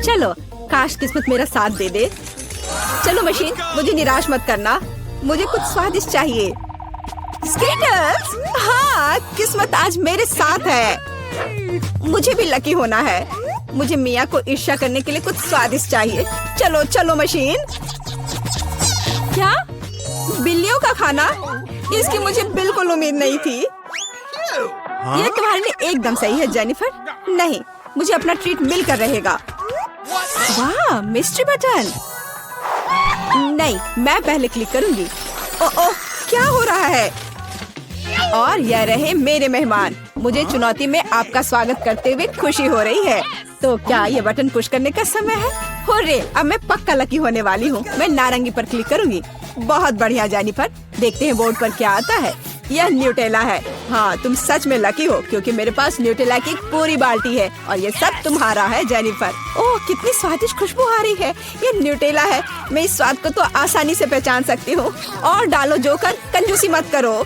चलो, काश किस्मत मेरा साथ दे दे। चलो मशीन, मुझे निराश मत करना, मुझे कुछ स्वादिष्ट चाहिए। स्कीटर्स, हाँ, किस्मत आज मेरे साथ है। मुझे भी लकी होना है। मुझे मिया को ईर्ष्या करने के लिए कुछ स्वादिष्ट चाहिए। चलो चलो मशीन। क्या? बिल्लियों का खाना? इसकी मुझे बिल्कुल उम्मीद नहीं थी। यह तुम्हारे लिए एकदम सही है जेनिफर। नहीं, मुझे अपना ट्रीट मिलकर रहेगा। वाह, मिस्ट्री बटन। नहीं, मैं पहले क्लिक करूंगी। ओह, क्या हो रहा है? और यह रहे मेरे मेहमान। मुझे चुनौती में आपका स्वागत करते हुए खुशी हो रही है। तो क्या ये बटन पुश करने का समय है? हो रे, अब मैं पक्का लकी होने वाली हूँ। मैं नारंगी पर क्लिक करूंगी। बहुत बढ़िया जेनिफर, देखते हैं बोर्ड पर क्या आता है। यह न्यूटेला है। हाँ, तुम सच में लकी हो क्योंकि मेरे पास न्यूटेला की एक पूरी बाल्टी है और ये सब तुम्हारा है जेनिफर। ओह, कितनी स्वादिष्ट खुशबू आ रही है। ये न्यूटेला है। मैं इस स्वाद को तो आसानी से पहचान सकती हूँ। और डालो जोकर, कंजूसी मत करो।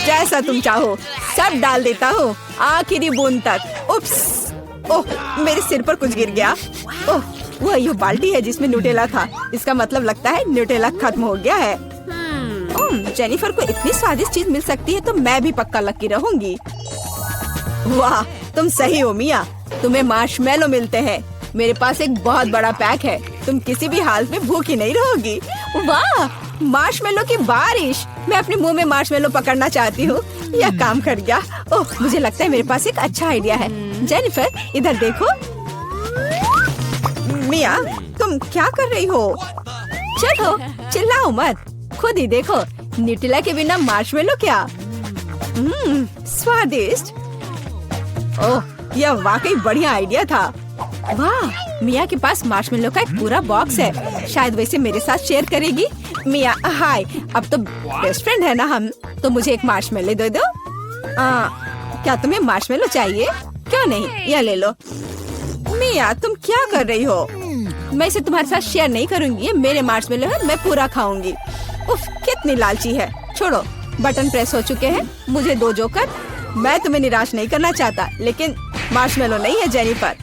जैसा तुम चाहो सब डाल देता हूँ, आखिरी बूंद तक। उप्स, ओह, मेरे सिर पर कुछ गिर गया। ओह, वह यह बाल्टी है जिसमें न्यूटेला था। इसका मतलब लगता है न्यूटेला खत्म हो गया है। जेनिफर को इतनी स्वादिष्ट चीज मिल सकती है तो मैं भी पक्का लकी रहूंगी। वाह, तुम सही हो मिया। तुम्हें मार्शमेलो मिलते हैं। मेरे पास एक बहुत बड़ा पैक है। तुम किसी भी हालत में भूखी नहीं रहोगी। वाह, मार्शमेलो की बारिश। मैं अपने मुंह में मार्शमेलो पकड़ना चाहती हूँ। यह काम कर गया। ओह, मुझे लगता है मेरे पास एक अच्छा आइडिया है। जेनिफर, इधर देखो। मिया, तुम क्या कर रही हो? चलो, चिल्लाओ मत, खुद ही देखो। न्यूटेला के बिना मार्शमेलो क्या? स्वादिष्ट। ओह, यह वाकई बढ़िया आइडिया था। वाह, मिया के पास मार्शमेलो का एक पूरा बॉक्स है। शायद वैसे मेरे साथ शेयर करेगी। मिया, हाय, अब तो बेस्ट फ्रेंड है ना हम। तो मुझे एक मार्शमेलो दे दो। क्या तुम्हें मार्शमेलो चाहिए? क्यों नहीं, यह ले लो। मिया, तुम क्या कर रही हो? मैं इसे तुम्हारे साथ शेयर नहीं करूंगी। ये मेरे मार्शमेलो है, मैं पूरा खाऊंगी। उफ, कितनी लालची है। छोड़ो, बटन प्रेस हो चुके हैं। मुझे दो जोकर। मैं तुम्हें निराश नहीं करना चाहता, लेकिन मार्शमेलो नहीं है जेनिफर।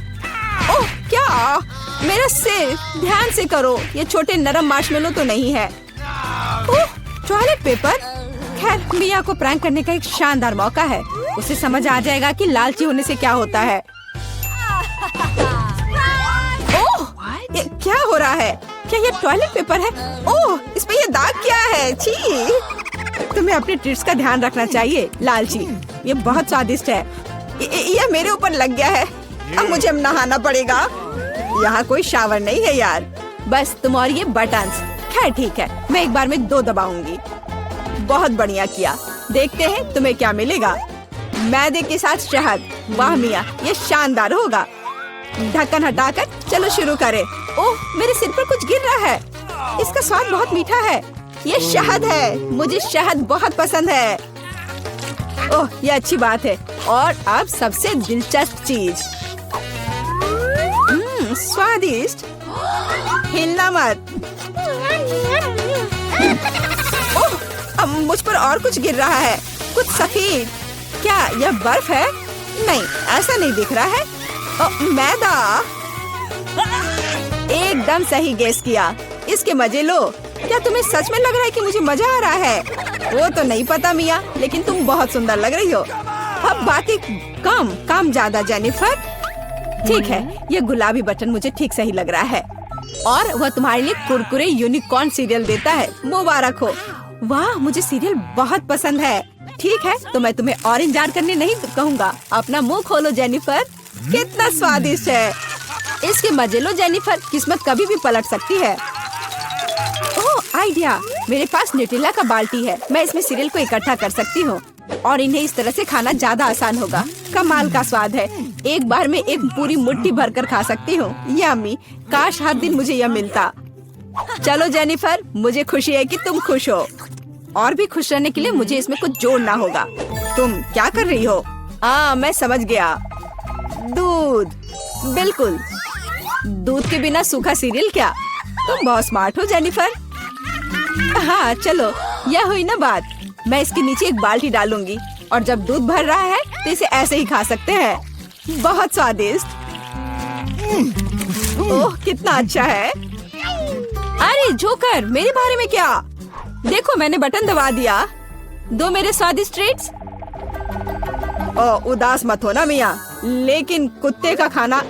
ओह, क्या? मेरा सिर, ध्यान से करो। ये छोटे नरम मार्शमेलो तो नहीं है। ओह, टॉयलेट पेपर। खैर, मिया को प्रैंक करने का एक शानदार मौका है। उसे समझ आ जाएगा कि लालची होने से क्या होता है। ओह, ये क्या हो रहा है? क्या ये टॉयलेट पेपर है? ओह, इस पे ये दाग क्या है? छी! तुम्हें अपने ट्रीट्स का ध्यान रखना चाहिए लालची। ये बहुत स्वादिष्ट है। ये मेरे ऊपर लग गया है। अब मुझे नहाना पड़ेगा। यहाँ कोई शावर नहीं है यार। बस तुम और ये बटन्स। खैर ठीक है, मैं एक बार में 2 दबाऊंगी। बहुत बढ़िया किया। देखते हैं तुम्हें क्या मिलेगा। मैदे के साथ शहद। वाह मिया, ये शानदार होगा। ढक्कन हटाकर चलो शुरू करें। ओह, मेरे सिर पर कुछ गिर रहा है। इसका स्वाद बहुत मीठा है। ये शहद है। मुझे शहद बहुत पसंद है। ओह, ये अच्छी बात है। और अब सबसे दिलचस्प चीज। स्वादिष्ट। हिलना मत। ओह, अब मुझ पर और कुछ गिर रहा है। कुछ सफेद। क्या यह बर्फ है? नहीं, ऐसा नहीं दिख रहा है। मैदा। एकदम सही गेस किया। इसके मजे लो। क्या तुम्हें सच में लग रहा है कि मुझे मजा आ रहा है? वो तो नहीं पता मिया, लेकिन तुम बहुत सुंदर लग रही हो। अब बातें कम, काम ज्यादा जेनिफर। ठीक है, ये गुलाबी बटन मुझे ठीक सही लग रहा है। और वह तुम्हारे लिए कुरकुरे यूनिकॉर्न सीरियल देता है। मुबारक हो। वाह, मुझे सीरियल बहुत पसंद है। ठीक है, तो मैं तुम्हें और इंतजार करने नहीं कहूँगा। अपना मुंह खोलो जेनिफर। कितना स्वादिष्ट है। इसके मजे लो जेनिफर। किस्मत कभी भी पलट सकती है। ओह, आइडिया। मेरे पास न्यूटेला का बाल्टी है। मैं इसमें सीरियल को इकट्ठा कर सकती हूँ और इन्हें इस तरह से खाना ज्यादा आसान होगा। कमाल का स्वाद है। एक बार में एक पूरी मुट्ठी भरकर खा सकती हूँ। यम्मी। काश हर दिन मुझे यह मिलता। चलो जेनिफर, मुझे खुशी है कि तुम खुश हो। और भी खुश रहने के लिए मुझे इसमें कुछ जोड़ना होगा। तुम क्या कर रही हो? मैं समझ गया। दूध। बिल्कुल, दूध के बिना सूखा सीरियल क्या? तुम बहुत स्मार्ट हो जेनिफर। हाँ, चलो, यह हुई ना बात। मैं इसके नीचे एक बाल्टी डालूंगी और जब दूध भर रहा है तो इसे ऐसे ही खा सकते हैं। बहुत स्वादिष्ट। ओह कितना अच्छा है। अरे जोकर, मेरे बारे में क्या? देखो मैंने बटन दबा दिया। दो मेरे स्वादिष्ट ट्रीट्स। ओह उदास मत हो ना मिया, लेकिन कुत्ते का खाना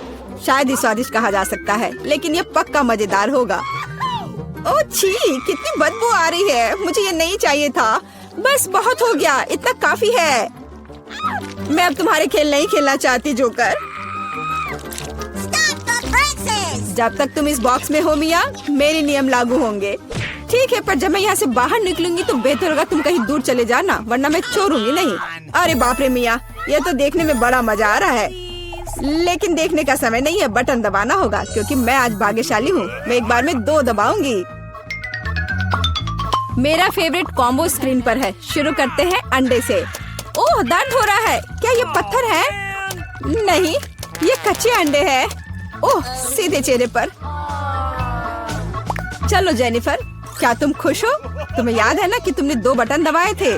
शायद ही स्वादिष्ट कहा जा सकता है, लेकिन ये पक्का मजेदार होगा। ओह छी, कितनी बदबू आ रही है। मुझे ये नहीं चाहिए था। बस बहुत हो गया, इतना काफी है। मैं अब तुम्हारे खेल नहीं खेलना चाहती जोकर। जब तक तुम इस बॉक्स में हो मिया, मेरे नियम लागू होंगे। ठीक है, पर जब मैं यहाँ से बाहर निकलूंगी तो बेहतर होगा तुम कहीं दूर चले जाना, वरना मैं छोड़ूंगी नहीं। अरे बाप रे मिया, ये तो देखने में बड़ा मजा आ रहा है, लेकिन देखने का समय नहीं है। बटन दबाना होगा क्योंकि मैं आज भाग्यशाली हूँ। मैं एक बार में 2 दबाऊंगी। मेरा फेवरेट कॉम्बो स्क्रीन पर है। शुरू करते हैं अंडे से। ओह दर्द हो रहा है। क्या ये पत्थर है? नहीं, ये कच्चे अंडे हैं। ओह सीधे चेहरे पर। चलो जेनिफर, क्या तुम खुश हो? तुम्हें याद है ना कि तुमने 2 बटन दबाए थे।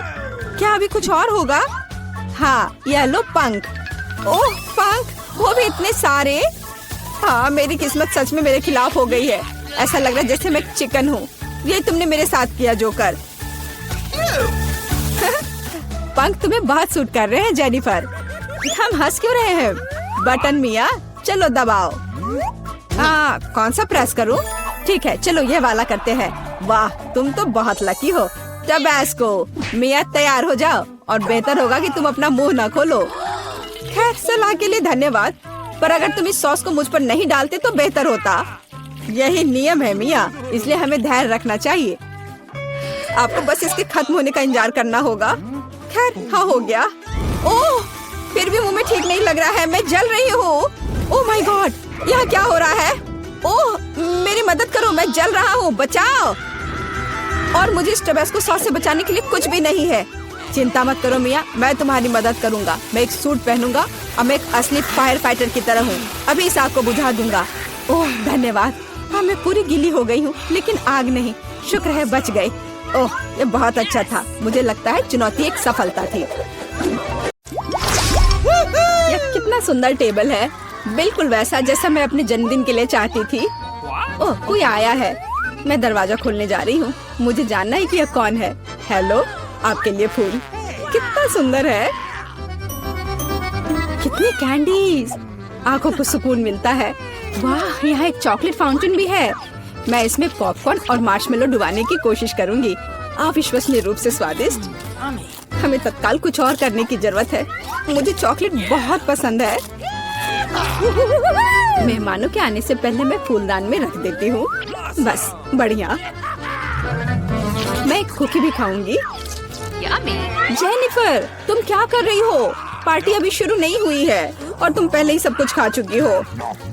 क्या अभी कुछ और होगा? हाँ, येलो पंख। ओह पंख, वो भी इतने सारे। हाँ, मेरी किस्मत सच में मेरे खिलाफ हो गई है। ऐसा लग रहा है जैसे मैं चिकन हूँ। ये तुमने मेरे साथ किया जोकर। पंख तुम्हें बहुत सूट कर रहे हैं जेनिफर। हम हंस क्यों रहे हैं? बटन मिया, चलो दबाओ। हाँ, कौन सा प्रेस करूं? ठीक है, चलो ये वाला करते हैं। वाह, तुम तो बहुत लकी हो। टबैस्को। मिया तैयार हो जाओ, और बेहतर होगा कि तुम अपना मुंह न खोलो। खैर, सलाह के लिए धन्यवाद, पर अगर तुम इस सॉस को मुझ पर नहीं डालते तो बेहतर होता। यही नियम है मिया, इसलिए हमें धैर्य रखना चाहिए। आपको बस इसके खत्म होने का इंतजार करना होगा। खैर, हाँ हो गया। ओह, फिर भी मुंह में ठीक नहीं लग रहा है। मैं जल रही हूँ। ओह माय गॉड, यहाँ क्या हो रहा है? ओह, मेरी मदद करो, मैं जल रहा हूँ, बचाओ। और मुझे इस टबैस्को सॉस से बचाने के लिए कुछ भी नहीं है। चिंता मत करो मिया, मैं तुम्हारी मदद करूँगा। मैं एक सूट पहनूंगा और मैं एक असली फायर फाइटर की तरह हूँ। अभी इस आग को बुझा दूंगा। ओह धन्यवाद। हाँ, मैं पूरी गीली हो गई हूँ, लेकिन आग नहीं। शुक्र है बच गए। ओह, ये बहुत अच्छा था। मुझे लगता है चुनौती एक सफलता थी। यह कितना सुंदर टेबल है, बिल्कुल वैसा जैसा मैं अपने जन्मदिन के लिए चाहती थी। ओह, कोई आया है। मैं दरवाजा खोलने जा रही हूँ। मुझे जानना है कि यह कौन है। हेलो, आपके लिए फूल। कितना सुंदर है। कितनी कैंडीज, आंखों को सुकून मिलता है। वाह, यहाँ एक चॉकलेट फाउंटेन भी है। मैं इसमें पॉपकॉर्न और मार्शमेलो डुबाने की कोशिश करूंगी। अविश्वसनीय रूप से स्वादिष्ट। हमें तत्काल कुछ और करने की जरूरत है। मुझे चॉकलेट बहुत पसंद है। मेहमानों के आने से पहले मैं फूलदान में रख देती हूँ। बस बढ़िया। मैं एक कुकी भी खाऊंगी। जेनिफर, तुम क्या कर रही हो? पार्टी अभी शुरू नहीं हुई है और तुम पहले ही सब कुछ खा चुकी हो।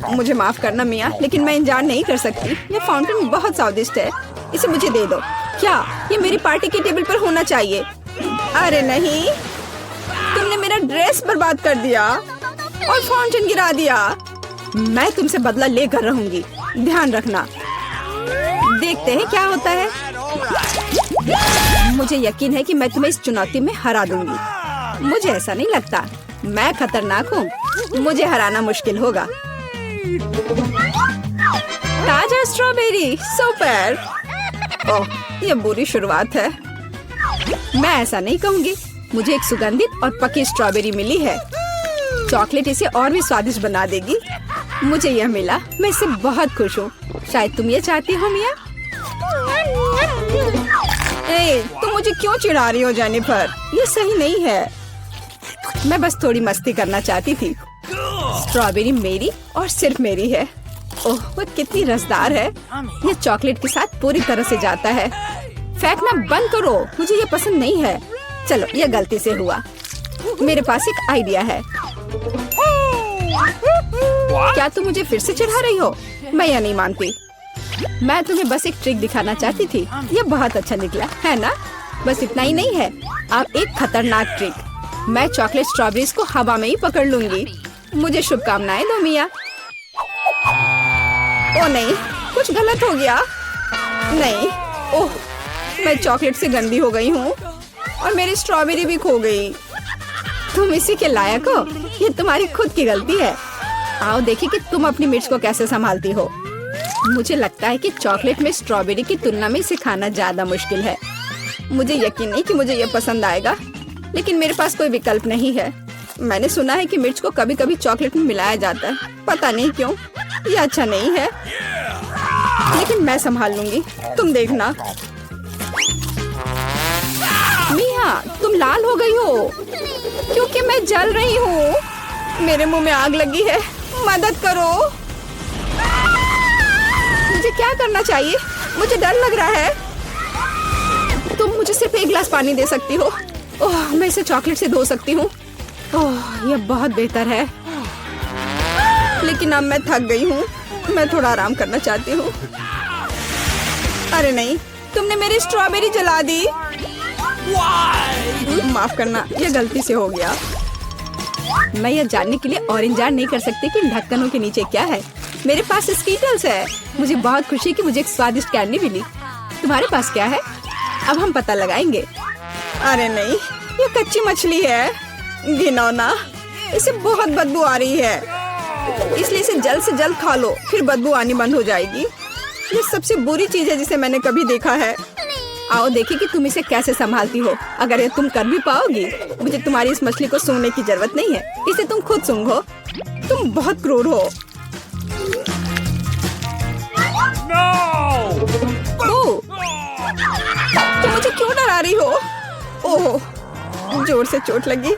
मुझे माफ करना मिया, लेकिन मैं इंतजार नहीं कर सकती। ये फाउंटेन बहुत स्वादिष्ट है, इसे मुझे दे दो। क्या ये मेरी पार्टी के टेबल पर होना चाहिए? अरे नहीं, तुमने मेरा ड्रेस बर्बाद कर दिया और फाउंटेन गिरा दिया। मैं तुमसे बदला लेकर रहूंगी, ध्यान रखना। देखते हैं क्या होता है। मुझे यकीन है कि मैं तुम्हें इस चुनौती में हरा दूंगी। मुझे ऐसा नहीं लगता। मैं खतरनाक हूँ, मुझे हराना मुश्किल होगा। ताजा स्ट्रॉबेरी, सुपर। ओह, ये बुरी शुरुआत है। मैं ऐसा नहीं कहूँगी। मुझे एक सुगंधित और पकी स्ट्रॉबेरी मिली है। चॉकलेट इसे और भी स्वादिष्ट बना देगी। मुझे यह मिला, मैं इससे बहुत खुश हूँ। शायद तुम ये चाहती हो मिया। तुम मुझे क्यों चिढ़ा रही हो जेनिफर? ये सही नहीं है। मैं बस थोड़ी मस्ती करना चाहती थी। स्ट्रॉबेरी मेरी और सिर्फ मेरी है। ओह, वो कितनी रसदार है। ये चॉकलेट के साथ पूरी तरह से जाता है। फेंकना बंद करो, मुझे ये पसंद नहीं है। चलो, ये गलती से हुआ। मेरे पास एक आइडिया है। क्या तुम मुझे फिर से चिढ़ा रही हो? मैं यह नहीं मानती। मैं तुम्हें बस एक ट्रिक दिखाना चाहती थी। ये बहुत अच्छा निकला है ना? बस इतना ही नहीं है, आप एक खतरनाक ट्रिक। मैं चॉकलेट स्ट्रॉबेरीज को हवा में ही पकड़ लूंगी। मुझे शुभकामनाएं दो मिया। ओ नहीं, कुछ गलत हो गया। नहीं, ओह, मैं चॉकलेट से गंदी हो गई हूँ और मेरी स्ट्रॉबेरी भी खो गई। तुम इसी के लायक हो। ये तुम्हारी खुद की गलती है। आओ देखिए कि तुम अपनी मिर्च को कैसे संभालती हो। मुझे लगता है कि चॉकलेट में स्ट्रॉबेरी की तुलना में इसे खाना ज्यादा मुश्किल है। मुझे यकीन नहीं कि मुझे ये पसंद आएगा, लेकिन मेरे पास कोई विकल्प नहीं है। मैंने सुना है कि मिर्च को कभी कभी चॉकलेट में मिलाया जाता है, पता नहीं क्यों। ये अच्छा नहीं है, लेकिन मैं संभाल लूंगी, तुम देखना। मिया, तुम लाल हो गई हो क्योंकि मैं जल रही हूँ। मेरे मुंह में आग लगी है, मदद करो। मुझे क्या करना चाहिए? मुझे डर लग रहा है। तुम मुझे सिर्फ एक गिलास पानी दे सकती हो। ओह, मैं इसे चॉकलेट से धो सकती हूँ। ओह, यह बहुत बेहतर है, लेकिन अब मैं थक गई हूँ। मैं थोड़ा आराम करना चाहती हूँ। अरे नहीं, तुमने मेरी स्ट्रॉबेरी जला दी। माफ करना, यह गलती से हो गया। मैं यह जानने के लिए और इंतजार नहीं कर सकती कि इन ढक्कनों के नीचे क्या है। मेरे पास स्कीटल्स है। मुझे बहुत खुशी है कि मुझे एक स्वादिष्ट कैंडी मिली। तुम्हारे पास क्या है? अब हम पता लगाएंगे। अरे नहीं, ये कच्ची मछली है। घिनौना, इसे बहुत बदबू आ रही है, इसलिए इसे जल्द से जल्द खा लो, फिर बदबू आनी बंद हो जाएगी। ये सबसे बुरी चीज है जिसे मैंने कभी देखा है। आओ देखिए कि तुम इसे कैसे संभालती हो। अगर ये तुम कर भी पाओगी, मुझे तुम्हारी इस मछली को सूंघने की जरूरत नहीं है, इसे तुम खुद सूंघो। तुम बहुत क्रूर हो। ओह, तुम मुझे क्यों डरा रही हो? ओह, जोर से चोट लगी।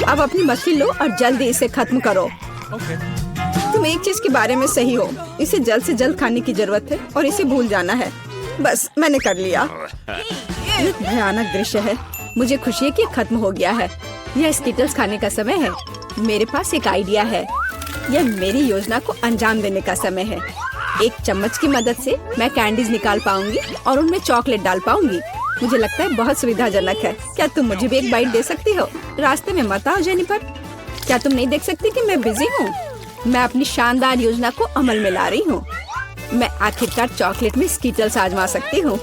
अब अपनी मछली लो और जल्दी इसे खत्म करो। तुम एक चीज के बारे में सही हो, इसे जल्द से जल्द खाने की जरूरत है और इसे भूल जाना है। बस, मैंने कर लिया। ये भयानक दृश्य है। मुझे खुशी है कि खत्म हो गया है। यह स्कीटल्स खाने का समय है। मेरे पास एक आइडिया है। यह मेरी योजना को अंजाम देने का समय है। एक चम्मच की मदद से मैं कैंडीज निकाल पाऊंगी और उनमें चॉकलेट डाल पाऊंगी। मुझे लगता है बहुत सुविधाजनक है। क्या तुम मुझे भी एक बाइट दे सकती हो? रास्ते में मत आओ जेनिफर। क्या तुम नहीं देख सकती कि मैं बिजी हूँ? मैं अपनी शानदार योजना को अमल में ला रही हूँ। मैं आखिरकार चॉकलेट में स्कीटल्स आजमा सकती हूँ।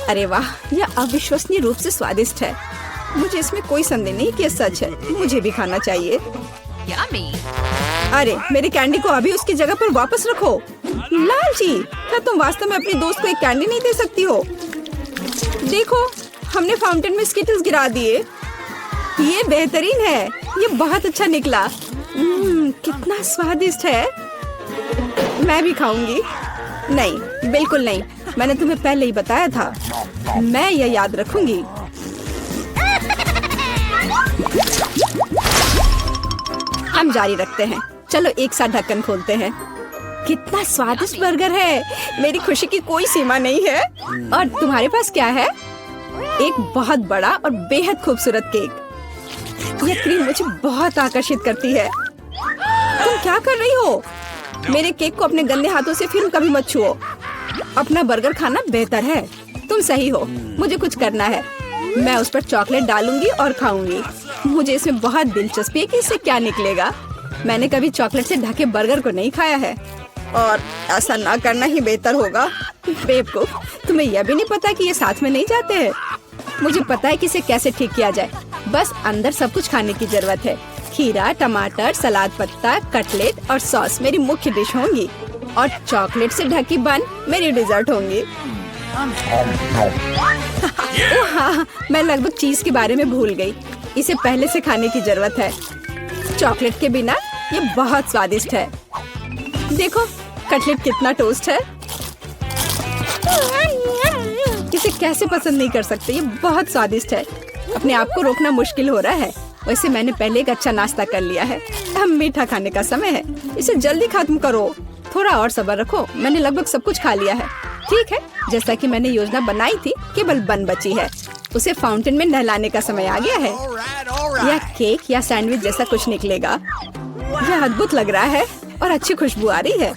अरे वाह, यह अविश्वसनीय रूप से स्वादिष्ट है। मुझे इसमें कोई संदेह नहीं कि यह सच है। मुझे भी खाना चाहिए। अरे, मेरी कैंडी को अभी उसकी जगह पर वापस रखो। लालची, क्या तुम वास्तव में अपनी दोस्त को एक कैंडी नहीं दे सकती हो? देखो, हमने फाउंटेन में स्कीटल्स गिरा दिए। ये बेहतरीन है। ये बहुत अच्छा निकला। कितना स्वादिष्ट है। मैं भी खाऊंगी। नहीं, बिल्कुल नहीं। मैंने तुम्हें पहले ही बताया था। मैं यह याद रखूंगी। हम जारी रखते हैं। चलो एक साथ ढक्कन खोलते हैं। कितना स्वादिष्ट बर्गर है। मेरी खुशी की कोई सीमा नहीं है। और तुम्हारे पास क्या है? एक बहुत बड़ा और बेहद खूबसूरत केक। यह क्रीम मुझे बहुत आकर्षित करती है। तुम क्या कर रही हो? मेरे केक को अपने गंदे हाथों से फिर कभी मत छुओ। अपना बर्गर खाना बेहतर है। तुम सही हो, मुझे कुछ करना है। मैं उस पर चॉकलेट डालूंगी और खाऊंगी। मुझे इसमें बहुत दिलचस्पी है कि इससे क्या निकलेगा। मैंने कभी चॉकलेट से ढके बर्गर को नहीं खाया है, और ऐसा ना करना ही बेहतर होगा। बेवकूफ, तुम्हें यह भी नहीं पता कि ये साथ में नहीं जाते हैं। मुझे पता है कि इसे कैसे ठीक किया जाए। बस अंदर सब कुछ खाने की जरूरत है। खीरा, टमाटर, सलाद पत्ता, कटलेट और सॉस मेरी मुख्य डिश होंगी, और चॉकलेट से ढकी बन मेरी डिजर्ट होंगी। ओह हाँ, मैं लगभग चीज के बारे में भूल गई। इसे पहले से खाने की जरूरत है। चॉकलेट के बिना ये बहुत स्वादिष्ट है। देखो, कटलेट कितना टोस्ट है। इसे कैसे पसंद नहीं कर सकते। ये बहुत स्वादिष्ट है। अपने आप को रोकना मुश्किल हो रहा है। वैसे मैंने पहले एक अच्छा नाश्ता कर लिया है। अब मीठा खाने का समय है। इसे जल्दी खत्म करो। थोड़ा और सब्र रखो। मैंने लगभग सब कुछ खा लिया है। ठीक है, जैसा कि मैंने योजना बनाई थी, केवल बन बची है। उसे फाउंटेन में नहलाने का समय आ गया है। यह केक या सैंडविच जैसा कुछ निकलेगा। यह अद्भुत लग रहा है और अच्छी खुशबू आ रही है।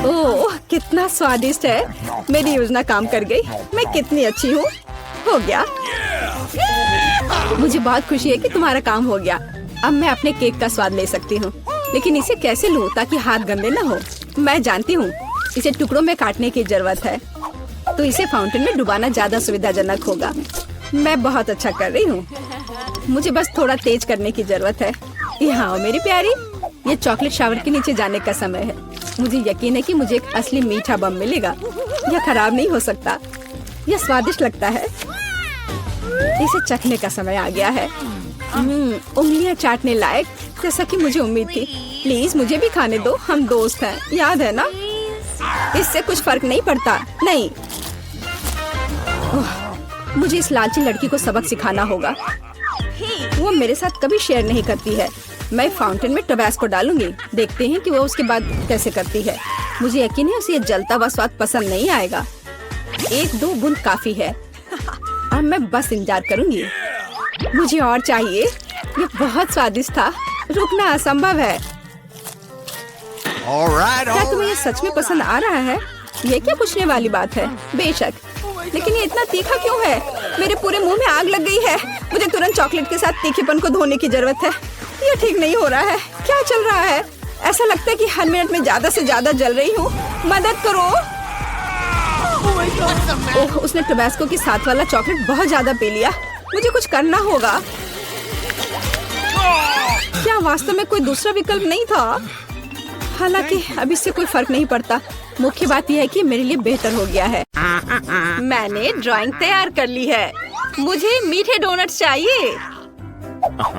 ओह, कितना स्वादिष्ट है। मेरी योजना काम कर गई। मैं कितनी अच्छी हूँ। हो गया। मुझे बहुत खुशी है कि तुम्हारा काम हो गया। अब मैं अपने केक का स्वाद ले सकती हूँ, लेकिन इसे कैसे लूँ ताकि हाथ गंदे न हो। मैं जानती हूँ, इसे टुकड़ों में काटने की जरूरत है, तो इसे फाउंटेन में डुबाना ज्यादा सुविधाजनक होगा। मैं बहुत अच्छा कर रही हूँ। मुझे बस थोड़ा तेज करने की जरूरत है। यहाँ आओ मेरी प्यारी। ये चॉकलेट शावर के नीचे जाने का समय है। मुझे यकीन है कि मुझे एक असली मीठा बम मिलेगा। यह खराब नहीं हो सकता। यह स्वादिष्ट लगता है। इसे चखने का समय आ गया है। उंगलियां चाटने लायक, जैसा कि मुझे उम्मीद थी। प्लीज मुझे भी खाने दो, हम दोस्त हैं, याद है ना? इससे कुछ फर्क नहीं पड़ता। नहीं, मुझे इस लालची लड़की को सबक सिखाना होगा। वो मेरे साथ कभी शेयर नहीं करती है। मैं फाउंटेन में टबैस्को डालूंगी। देखते हैं कि वो उसके बाद कैसे करती है। मुझे यकीन है उसे ये जलता हुआ स्वाद पसंद नहीं आएगा। 1-2 बूंद काफी है। अब मैं बस इंतजार करूंगी। मुझे और चाहिए। ये बहुत स्वादिष्ट था। रुकना असंभव है। क्या तुम्हें ये सच में पसंद आ रहा है? ये क्या पूछने वाली बात है? बेशक, लेकिन ये इतना तीखा क्यों है? मेरे पूरे मुंह में आग लग गई है। मुझे तुरंत चॉकलेट के साथ तीखेपन को धोने की जरूरत है। ये ठीक नहीं हो रहा है। क्या चल रहा है? ऐसा लगता है कि हर मिनट में ज्यादा से ज्यादा जल रही हूँ। मदद करो। ओह, उसने टबैस्को के साथ वाला चॉकलेट बहुत ज्यादा पी लिया। मुझे कुछ करना होगा। क्या वास्तव में कोई दूसरा विकल्प नहीं था? हालांकि अब इससे कोई फर्क नहीं पड़ता। मुख्य बात यह है कि मेरे लिए बेहतर हो गया है। मैंने ड्राइंग तैयार कर ली है। मुझे मीठे डोनट्स चाहिए।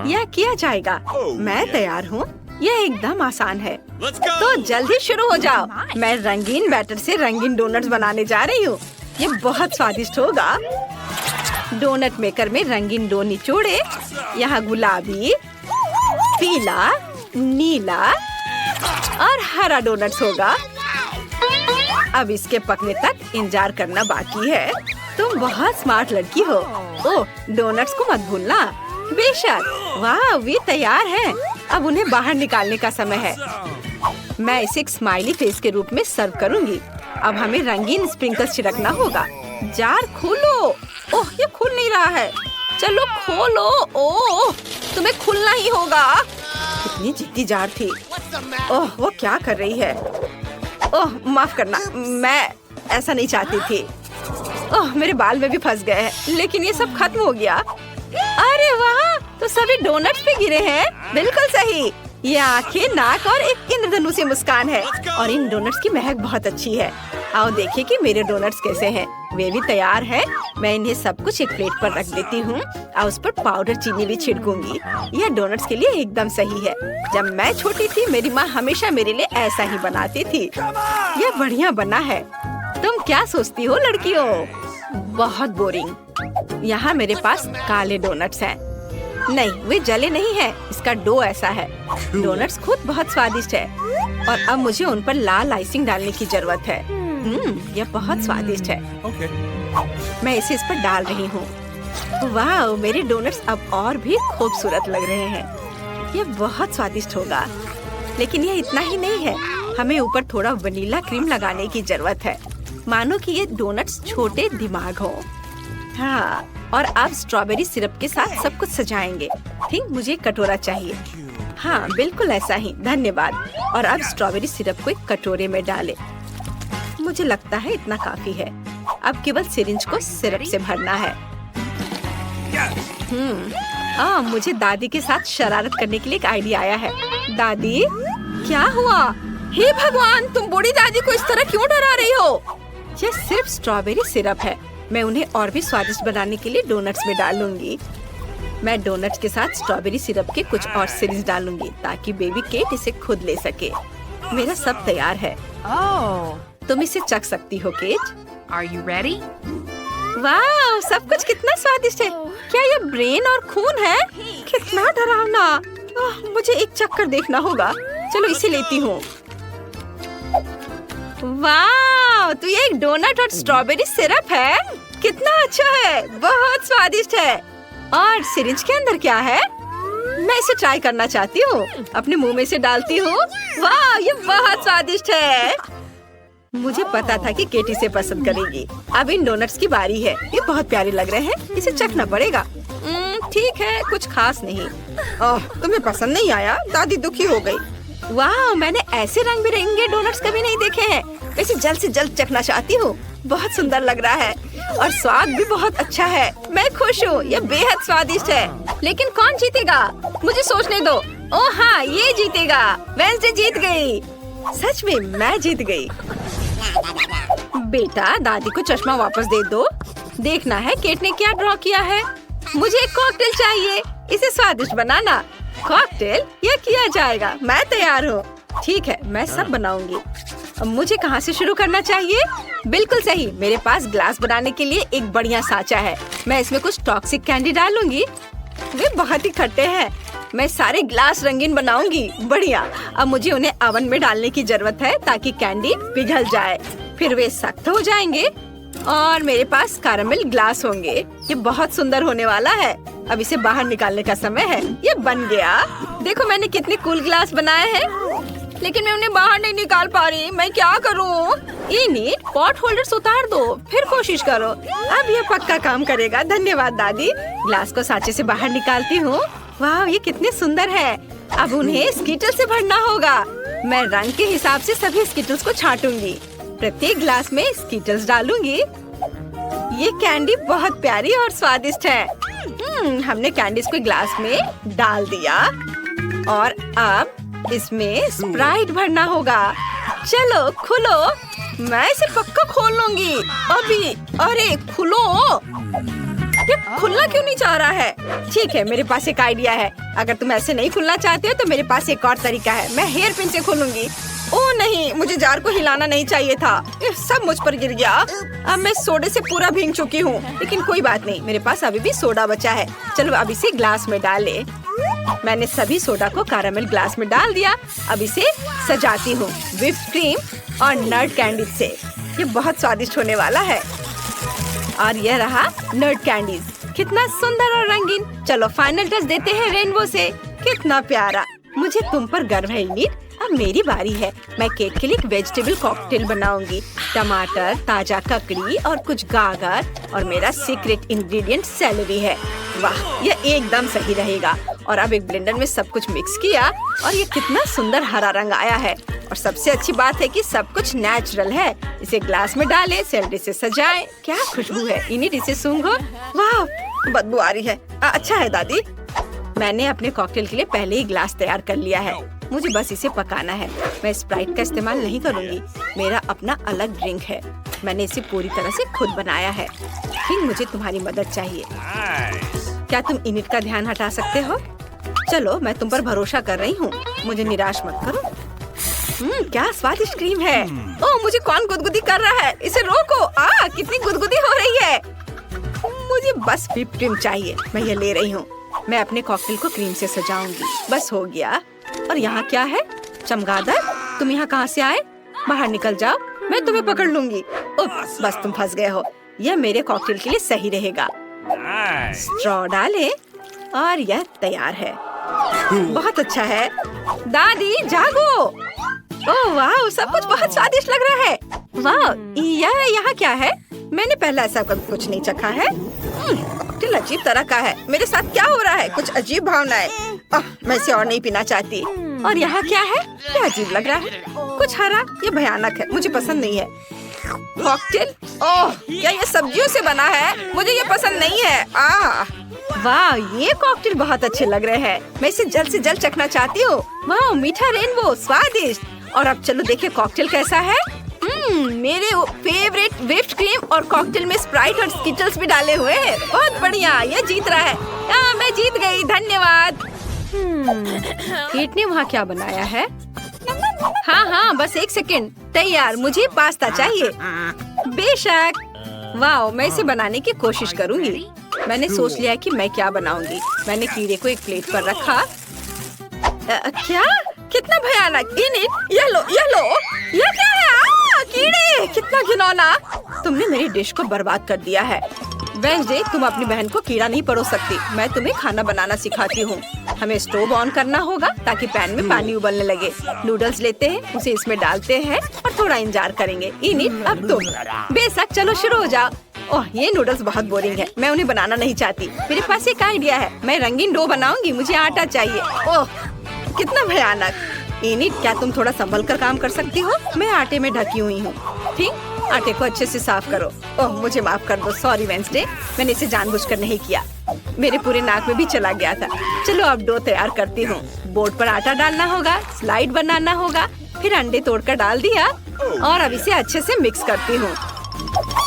यह किया जाएगा। मैं तैयार हूँ। यह एकदम आसान है। तो जल्दी शुरू हो जाओ। मैं रंगीन बैटर से रंगीन डोनट्स बनाने जा रही हूँ। ये बहुत स्वादिष्ट होगा। डोनट मेकर में रंगीन डो निचोड़े। यहाँ गुलाबी, पीला, नीला और हरा डोनट्स होगा। अब इसके पकने तक इंतजार करना बाकी है। तुम बहुत स्मार्ट लड़की हो। ओह, डोनट्स को मत भूलना। बेशक। वाह, वे तैयार हैं। अब उन्हें बाहर निकालने का समय है। मैं इसे एक स्माइली फेस के रूप में सर्व करूंगी। अब हमें रंगीन स्प्रिंकल्स छिड़कना होगा। जार खोलो। ओह, ये खुल नहीं रहा है। चलो खोलो। ओह, तुम्हें खुलना ही होगा। कितनी जिद्दी जार थी। ओह, वो क्या कर रही है? ओह, माफ करना, मैं ऐसा नहीं चाहती थी। ओह, मेरे बाल में भी फंस गए हैं। लेकिन ये सब खत्म हो गया। अरे वाह, तो सभी डोनट्स पे गिरे हैं। बिल्कुल सही। ये आंखें, नाक और एक इंद्रधनुषी मुस्कान है। और इन डोनट्स की महक बहुत अच्छी है। आओ देखिए कि मेरे डोनट्स कैसे हैं। वे भी तैयार हैं। मैं इन्हें सब कुछ एक प्लेट पर रख देती हूँ और उस पर पाउडर चीनी भी छिड़कूंगी। यह डोनट्स के लिए एकदम सही है। जब मैं छोटी थी, मेरी माँ हमेशा मेरे लिए ऐसा ही बनाती थी। यह बढ़िया बना है। तुम क्या सोचती हो लड़कियों? बहुत बोरिंग। यहाँ मेरे पास काले डोनट्स हैं। नहीं, वे जले नहीं हैं। इसका डो ऐसा है। डोनट्स खुद बहुत स्वादिष्ट है। और अब मुझे उन पर लाल आइसिंग डालने की जरूरत है। यह बहुत स्वादिष्ट है। मैं इसे इस पर डाल रही हूँ। वाह, मेरे डोनट्स अब और भी खूबसूरत लग रहे हैं। यह बहुत स्वादिष्ट होगा। लेकिन यह इतना ही नहीं है। हमें ऊपर थोड़ा वनीला क्रीम लगाने की जरूरत है। मानो कि ये डोनट्स छोटे दिमाग हो। हाँ, और अब स्ट्रॉबेरी सिरप के साथ सब कुछ सजाएंगे। थिंक मुझे एक कटोरा चाहिए। हाँ, बिल्कुल ऐसा ही। धन्यवाद। और अब स्ट्रॉबेरी सिरप को एक कटोरे में डालें। मुझे लगता है इतना काफी है। अब केवल सिरिंज को सिरप से भरना है। मुझे दादी के साथ शरारत करने के लिए एक आइडिया आया है। दादी, क्या हुआ? हे भगवान, तुम बूढ़ी दादी को इस तरह क्यों डरा रही हो? यह सिर्फ स्ट्रॉबेरी सिरप है। मैं उन्हें और भी स्वादिष्ट बनाने के लिए डोनट्स में डालूंगी। मैं डोनट्स के साथ स्ट्रॉबेरी सिरप के कुछ और सिरिंज डालूंगी ताकि बेबी केट इसे खुद ले सके। मेरा सब तैयार है। तुम इसे चख सकती हो केट। Are you ready? वाह, सब कुछ कितना स्वादिष्ट है। क्या ये ब्रेन और खून है? कितना डरावना। मुझे एक चक्कर देखना होगा। चलो इसे लेती हूँ। वाह, तो ये एक डोनट और स्ट्रॉबेरी सिरप है। कितना अच्छा है, बहुत स्वादिष्ट है। और सिरिंज के अंदर क्या है? मैं इसे ट्राई करना चाहती हूँ। अपने मुंह में से डालती हूँ। वाह, ये बहुत स्वादिष्ट है। मुझे पता था कि केटी इसे पसंद करेगी। अब इन डोनट्स की बारी है। ये बहुत प्यारे लग रहे हैं। इसे चखना पड़ेगा। ठीक है, कुछ खास नहीं। तुम्हें पसंद नहीं आया? दादी दुखी हो गई। वाह, मैंने ऐसे रंग बिरंगे डोनट्स कभी नहीं देखे हैं। इसे जल्द से जल्द चखना चाहती हूँ। बहुत सुंदर लग रहा है और स्वाद भी बहुत अच्छा है। मैं खुश हूँ। यह बेहद स्वादिष्ट है। लेकिन कौन जीतेगा? मुझे सोचने दो। ओह हाँ, ये जीतेगा। वेंसडे जीत गई। सच में मैं जीत गई। बेटा, दादी को चश्मा वापस दे दो। देखना है केट ने क्या ड्रॉ किया है। मुझे एक कॉकटेल चाहिए, इसे स्वादिष्ट बनाना। कॉकटेल, यह किया जाएगा। मैं तैयार हूँ। ठीक है, मैं सब बनाऊंगी। अब मुझे कहाँ से शुरू करना चाहिए? बिल्कुल सही, मेरे पास ग्लास बनाने के लिए एक बढ़िया सांचा है। मैं इसमें कुछ टॉक्सिक कैंडी डालूंगी। वे बहुत ही खट्टे हैं। मैं सारे ग्लास रंगीन बनाऊंगी। बढ़िया। अब मुझे उन्हें ओवन में डालने की जरूरत है ताकि कैंडी पिघल जाए। फिर वे सख्त हो जाएंगे और मेरे पास कैरेमल ग्लास होंगे। ये बहुत सुंदर होने वाला है। अब इसे बाहर निकालने का समय है। ये बन गया। देखो मैंने कितने कूल ग्लास बनाए हैं, लेकिन मैं उन्हें बाहर नहीं निकाल पा रही। मैं क्या करूं? इनिट, पॉट होल्डर्स उतार दो, फिर कोशिश करो। अब ये पक्का काम करेगा। धन्यवाद दादी। ग्लास को सांचे से बाहर निकालती हूँ। वाह, ये कितने सुंदर है। अब उन्हें स्कीटल से भरना होगा। मैं रंग के हिसाब से सभी स्कीटल्स को छांटूंगी। प्रत्येक ग्लास में स्कीटल्स डालूंगी। ये कैंडी बहुत प्यारी और स्वादिष्ट है। हमने कैंडीज को ग्लास में डाल दिया और अब इसमें स्प्राइट भरना होगा। चलो खुलो। मैं इसे पक्का खोल लूंगी अभी। अरे खुलो। ये खुलना क्यों नहीं चाह रहा है? ठीक है, मेरे पास एक आइडिया है। अगर तुम ऐसे नहीं खुलना चाहते हो तो मेरे पास एक और तरीका है। मैं हेयर पिन से खोलूंगी। ओह नहीं, मुझे जार को हिलाना नहीं चाहिए था। ये सब मुझ पर गिर गया। अब मैं सोडे से पूरा भीग चुकी हूँ, लेकिन कोई बात नहीं, मेरे पास अभी भी सोडा बचा है। चलो अब इसे ग्लास में डाले। मैंने सभी सोडा को कैरेमल ग्लास में डाल दिया। अब इसे सजाती हूँ व्हिप्ड क्रीम और नट कैंडी से। ये बहुत स्वादिष्ट होने वाला है। और यह रहा नट कैंडीज। कितना सुंदर और रंगीन। चलो फाइनल टच देते हैं रेनबो से। कितना प्यारा। मुझे तुम पर गर्व है इनिट। अब मेरी बारी है। मैं केक के लिए एक वेजिटेबल कॉकटेल बनाऊंगी। टमाटर, ताजा ककड़ी और कुछ गाजर और मेरा सीक्रेट इंग्रेडिएंट सेलेरी है। वाह, यह एकदम सही रहेगा। और अब एक ब्लेंडर में सब कुछ मिक्स किया और ये कितना सुंदर हरा रंग आया है। और सबसे अच्छी बात है कि सब कुछ नेचुरल है। इसे ग्लास में डालें, सेलेरी से सजाएं। क्या खुशबू है। इनिट, इसे सूंघो। वाह, बदबू आ रही है। अच्छा है दादी। मैंने अपने कॉकटेल के लिए पहले ही ग्लास तैयार कर लिया है। मुझे बस इसे पकाना है। मैं स्प्राइट का इस्तेमाल नहीं करूंगी। मेरा अपना अलग ड्रिंक है। मैंने इसे पूरी तरह से खुद बनाया है। लेकिन मुझे तुम्हारी मदद चाहिए। क्या तुम इनिट का ध्यान हटा सकते हो? चलो, मैं तुम पर भरोसा कर रही हूँ। मुझे निराश मत करो। क्या स्वादिष्ट क्रीम है। ओह, मुझे कौन गुदगुदी कर रहा है? इसे रोको। कितनी गुदगुदी हो रही है। मुझे बस व्हिप्ड क्रीम चाहिए। मैं ये ले रही हूँ। मैं अपने कॉकटेल को क्रीम से सजाऊंगी। बस हो गया। और यहाँ क्या है? चमगादड़, तुम यहाँ कहाँ से आए? बाहर निकल जाओ, मैं तुम्हें पकड़ लूंगी। बस तुम फंस गए हो। यह मेरे कॉकटेल के लिए सही रहेगा। स्ट्रॉ डालें और यह तैयार है। बहुत अच्छा है। दादी जागो। ओह वाह, सब कुछ बहुत स्वादिष्ट लग रहा है। वाह, यह यहाँ क्या है? मैंने पहले ऐसा कभी कुछ नहीं चखा है। कॉकटेल अजीब तरह का है। मेरे साथ क्या हो रहा है? कुछ अजीब भावनाएं। मैं इसे और नहीं पीना चाहती। और यहाँ क्या है? ये अजीब लग रहा है। कुछ हरा। ये भयानक है, मुझे पसंद नहीं है। कॉकटेल, ओह, क्या ये सब्जियों से बना है? मुझे ये पसंद नहीं है। वाह, ये कॉकटेल बहुत अच्छे लग रहे हैं। मैं इसे जल्द से जल्द चखना चाहती हूँ। वाह, मीठा रेनबो, स्वादिष्ट। और अब चलो देखें कॉकटेल कैसा है। मेरे फेवरेट व्हिप्ड क्रीम और कॉकटेल में स्प्राइट और स्किटल्स भी डाले हुए हैं। बहुत बढ़िया, ये जीत रहा है। मैं जीत गई। धन्यवाद। केट ने वहाँ क्या बनाया है? हाँ, बस एक सेकंड। तैयार। मुझे पास्ता चाहिए। बेशक। वाह, मैं इसे बनाने की कोशिश करूँगी। मैंने सोच लिया कि मैं क्या बनाऊंगी। मैंने कीड़े को एक प्लेट पर रखा। क्या? कितना भयानक। इनिट, ये लो। ये क्या है? कीड़े, कितना घिनौना। तुमने मेरी डिश को बर्बाद कर दिया है। वेंसडे, तुम अपनी बहन को कीड़ा नहीं परोस सकती। मैं तुम्हें खाना बनाना सिखाती हूँ। हमें स्टोव ऑन करना होगा ताकि पैन में पानी उबलने लगे। नूडल्स लेते हैं, उसे इसमें डालते हैं और थोड़ा इंतजार करेंगे। इनिट, अब तुम। बेशक, चलो शुरू हो जाओ। ओह, ये नूडल्स बहुत बोरिंग है। मैं उन्हें बनाना नहीं चाहती। मेरे पास एक आइडिया है। मैं रंगीन डो बनाऊंगी। मुझे आटा चाहिए। ओह, कितना भयानक। इनिट, क्या तुम थोड़ा संभल कर काम कर सकती हो? मैं आटे में ढकी हुई हूँ। ठीक, आटे को अच्छे से साफ करो। ओह मुझे माफ कर दो, सॉरी वेंसडे, मैंने इसे जानबूझकर नहीं किया। मेरे पूरे नाक में भी चला गया था। चलो अब डो तैयार करती हूँ। बोर्ड पर आटा डालना होगा, स्लाइड बनाना होगा, फिर अंडे तोड़कर डाल दिया और अब इसे अच्छे से मिक्स करती हूँ।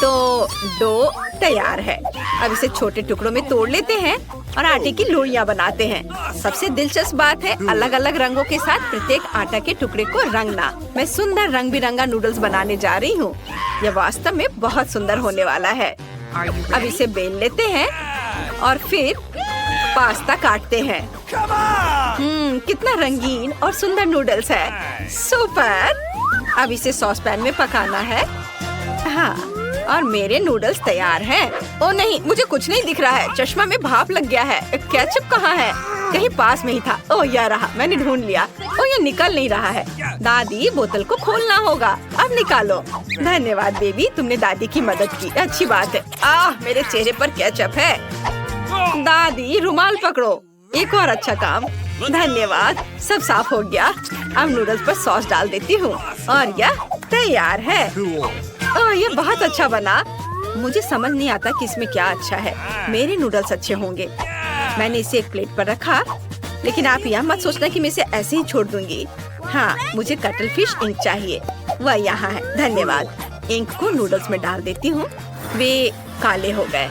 तो डो तैयार है। अब इसे छोटे टुकड़ों में तोड़ लेते हैं और आटे की लोइयां बनाते हैं। सबसे दिलचस्प बात है अलग अलग रंगों के साथ प्रत्येक आटा के टुकड़े को रंगना। मैं सुंदर रंग बिरंगा नूडल्स बनाने जा रही हूँ। यह वास्तव में बहुत सुंदर होने वाला है। अब इसे बेल लेते हैं और फिर पास्ता काटते हैं। कितना रंगीन और सुंदर नूडल्स है, सुपर। अब इसे सॉस पैन में पकाना है। हाँ, और मेरे नूडल्स तैयार हैं। ओ नहीं, मुझे कुछ नहीं दिख रहा है। चश्मा में भाप लग गया है। केचप कहाँ है? कहीं पास में ही था। ओ यह रहा, मैंने ढूंढ लिया। ओ ये निकल नहीं रहा है। दादी बोतल को खोलना होगा। अब निकालो। धन्यवाद बेबी, तुमने दादी की मदद की, अच्छी बात है। मेरे चेहरे पर केचप है। दादी रुमाल पकड़ो। एक और अच्छा काम। धन्यवाद, सब साफ हो गया। अब नूडल्स पर सॉस डाल देती हूँ और यह तैयार है। ओह ये बहुत अच्छा बना। मुझे समझ नहीं आता कि इसमें क्या अच्छा है। मेरे नूडल्स अच्छे होंगे। मैंने इसे एक प्लेट पर रखा, लेकिन आप यह मत सोचना कि मैं इसे ऐसे ही छोड़ दूंगी। हाँ, मुझे कटल फिश इंक चाहिए। वह यहाँ है। धन्यवाद। इंक को नूडल्स में डाल देती हूँ। वे काले हो गए।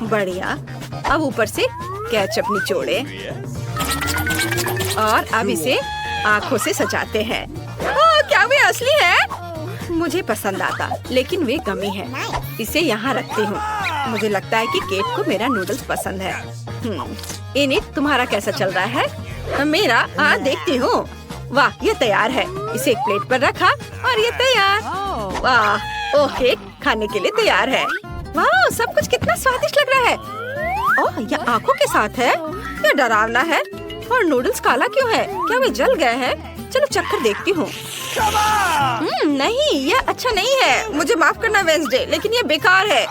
बढ़िया। अब ऊपर से केचप निचोड़े और अब इसे आँखों से सजाते हैं। क्या वे असली है? मुझे पसंद आता, लेकिन वे गमी है। इसे यहाँ रखती हूँ। मुझे लगता है कि केट को मेरा नूडल्स पसंद है। इनिट, तुम्हारा कैसा चल रहा है? मेरा देखती हूँ। वाह, ये तैयार है। इसे एक प्लेट पर रखा और ये तैयार। वाह, ओह केट खाने के लिए तैयार है। वाह, सब कुछ कितना स्वादिष्ट लग रहा है। ओह, यह आँखों के साथ है। यह डरावना है। और नूडल्स काला क्यों है? क्या वे जल गए हैं? चलो चक्कर देखती हूँ। नहीं, यह अच्छा नहीं है। मुझे माफ करना वेंसडे, लेकिन ये बेकार है।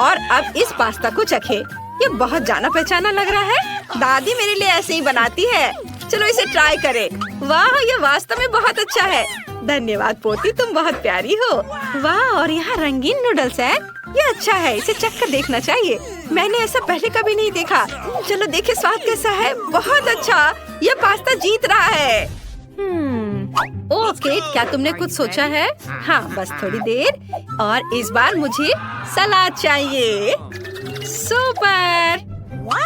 और अब इस पास्ता को चखे। ये बहुत जाना पहचाना लग रहा है। दादी मेरे लिए ऐसे ही बनाती है। चलो इसे ट्राई करें। वाह, ये वास्तव में बहुत अच्छा है। धन्यवाद पोती, तुम बहुत प्यारी हो। वाह, और यहाँ रंगीन नूडल्स है। ये अच्छा है, इसे चखकर देखना चाहिए। मैंने ऐसा पहले कभी नहीं देखा। चलो देखे स्वाद कैसा है। बहुत अच्छा, ये पास्ता जीत रहा है। ओह केट, क्या तुमने कुछ सोचा है? हाँ, बस थोड़ी देर। और इस बार मुझे सलाद चाहिए। सुपर।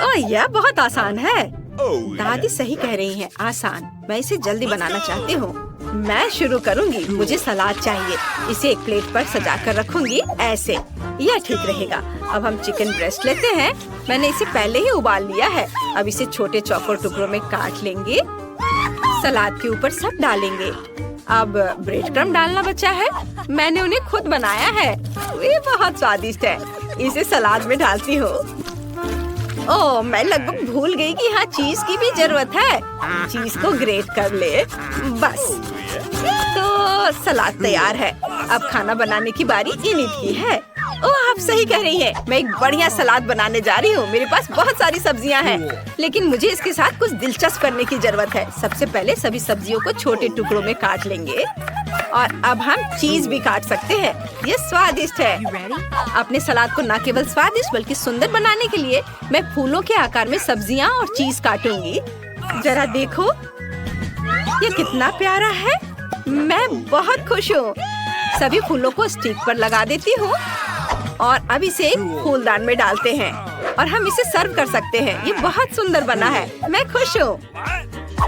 ओह यह बहुत आसान है। दादी सही कह रही हैं, आसान। मैं इसे जल्दी बनाना चाहती हूँ। मैं शुरू करूँगी। मुझे सलाद चाहिए। इसे एक प्लेट पर सजा कर रखूंगी ऐसे। यह ठीक रहेगा। अब हम चिकन ब्रेस्ट लेते हैं। मैंने इसे पहले ही उबाल लिया है। अब इसे छोटे चौकोर टुकड़ों में काट लेंगे। सलाद के ऊपर सब डालेंगे। अब ब्रेड क्रम्ब डालना बचा है। मैंने उन्हें खुद बनाया है। ये बहुत स्वादिष्ट है। इसे सलाद में डालती हूँ। ओह, मैं लगभग भूल गई कि यहाँ चीज की भी जरूरत है। चीज को ग्रेट कर ले। बस, तो सलाद तैयार है। अब खाना बनाने की बारी इनिट की है। ओह, आप सही कह रही हैं। मैं एक बढ़िया सलाद बनाने जा रही हूँ। मेरे पास बहुत सारी सब्जियाँ हैं, लेकिन मुझे इसके साथ कुछ दिलचस्प करने की जरूरत है। सबसे पहले सभी सब्जियों को छोटे टुकड़ों में काट लेंगे और अब हम चीज भी काट सकते हैं। ये स्वादिष्ट है। अपने सलाद को न केवल स्वादिष्ट बल्कि सुंदर बनाने के लिए मैं फूलों के आकार में सब्जियाँ और चीज काटूंगी। जरा देखो, ये कितना प्यारा है। मैं बहुत खुश हूँ। सभी फूलों को स्टिक पर लगा देती हूँ और अब इसे फूलदान में डालते हैं और हम इसे सर्व कर सकते हैं। ये बहुत सुंदर बना है। मैं खुश हूँ।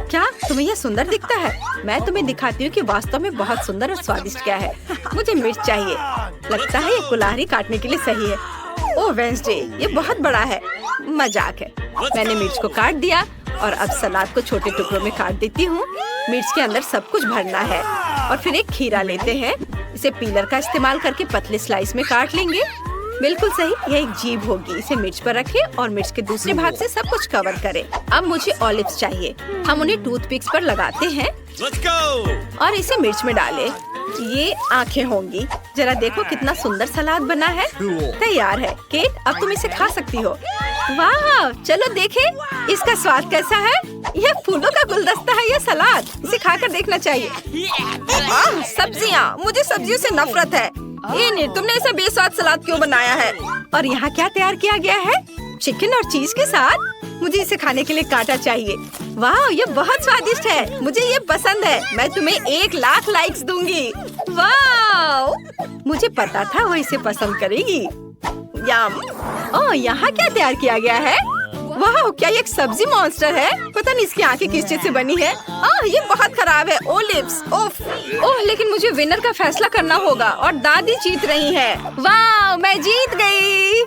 क्या तुम्हें यह सुंदर दिखता है? मैं तुम्हें दिखाती हूँ कि वास्तव में बहुत सुंदर और स्वादिष्ट क्या है। मुझे मिर्च चाहिए। लगता है ये कुल्हाड़ी काटने के लिए सही है। ओह वेंसडे, ये बहुत बड़ा है। मजाक है। मैंने मिर्च को काट दिया और अब सलाद को छोटे टुकड़ों में काट देती हूँ। मिर्च के अंदर सब कुछ भरना है और फिर एक खीरा लेते हैं। इसे पीलर का इस्तेमाल करके पतले स्लाइस में काट लेंगे। बिल्कुल सही, यह एक जीभ होगी। इसे मिर्च पर रखें और मिर्च के दूसरे भाग से सब कुछ कवर करें। अब मुझे ऑलिव्स चाहिए। हम उन्हें टूथपिक्स पर लगाते हैं और इसे मिर्च में डालें। ये आंखें होंगी। जरा देखो कितना सुंदर सलाद बना है। तैयार है। केट, अब तुम इसे खा सकती हो। वाह, चलो देखें इसका स्वाद कैसा है। यह फूलों का गुलदस्ता है। यह सलाद, इसे खाकर देखना चाहिए। सब्जियाँ, मुझे सब्जियों से नफरत है। ये तुमने ऐसा बेस्वाद सलाद क्यों बनाया है? और यहाँ क्या तैयार किया गया है? चिकन और चीज के साथ? मुझे इसे खाने के लिए कांटा चाहिए। वाह, ये बहुत स्वादिष्ट है। मुझे ये पसंद है। मैं तुम्हें 1,00,000 लाइक्स दूंगी। वाह, मुझे पता था वो इसे पसंद करेगी। यम। ओह, यहाँ क्या तैयार किया गया है? वाह, क्या ये एक सब्जी मॉन्स्टर है? पता नहीं इसकी आंखें किस चीज से बनी है। ये बहुत खराब है। ओलिव्स, ओफ। ओह, लेकिन मुझे विनर का फैसला करना होगा और दादी जीत रही है। वाह, मैं जीत गई।